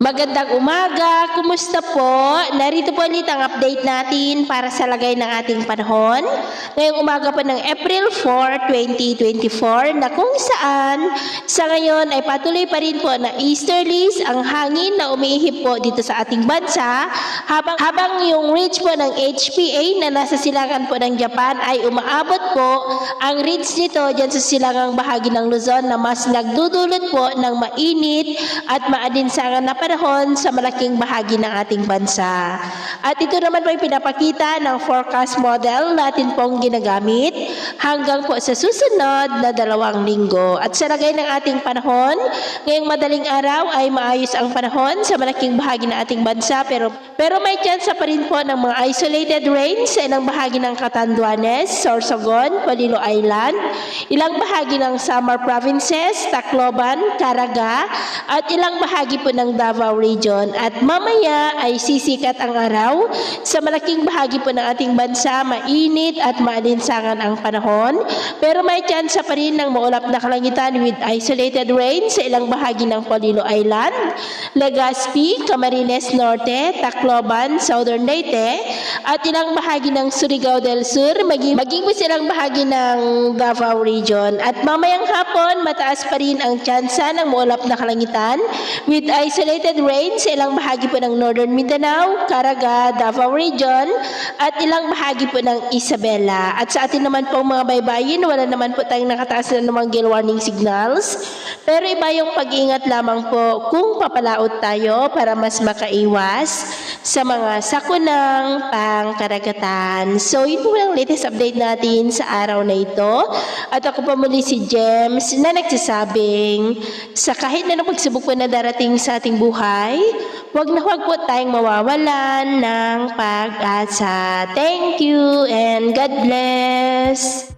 Magandang umaga, kumusta po? Narito po ulit ang update natin para sa lagay ng ating panahon. Ngayong umaga po ng April 4, 2024 na kung saan sa ngayon ay patuloy pa rin po na easterlies ang hangin na umiihip po dito sa ating bansa habang yung ridge po ng HPA na nasa silangan po ng Japan ay umaabot po ang ridge nito dyan sa silangang bahagi ng Luzon na mas nagdudulot po ng mainit at maalinsangan na panahon sa malaking bahagi ng ating bansa. At ito naman po ay pinapakita ng forecast model natin pong ginagamit hanggang po sa susunod na 2 linggo. At sa lagay ng ating panahon, ngayong madaling araw ay maayos ang panahon sa malaking bahagi ng ating bansa pero may chance pa rin po ng mga isolated rain sa ilang bahagi ng Catanduanes, Sorsogon, Polillo Island, ilang bahagi ng Samar Provinces, Tacloban, Caraga, at ilang bahagi po ng Davao Region. At mamaya ay sisikat ang araw sa malaking bahagi po ng ating bansa, mainit at maalinsangan ang panahon. Pero may chance pa rin ng maulap na kalangitan with isolated rain sa ilang bahagi ng Polillo Island, Legazpi, Camarines Norte, Tacloban, Southern Leyte, at ilang bahagi ng Surigao del Sur, maging po silang bahagi ng Davao Region. At mamayang hapon, mataas pa rin ang tsansa ng maulap na kalangitan with isolated rain sa ilang bahagi po ng Northern Mindanao, Caraga, Davao Region, at ilang bahagi po ng Isabela. At sa atin naman po mga baybayin, wala naman po tayong nakataas na namang gale warning signals. Pero iba yung pag-ingat lamang po kung papalaot tayo para mas makaiwas sa mga sakunang pangkaragatan. So, yun po ang latest update natin sa araw na ito. At ako pa muli si James na nagsasabing sa kahit na pagsubok po na darating sa ating buhay, wag na wag po tayong mawawalan ng pag-asa. Thank you and God bless!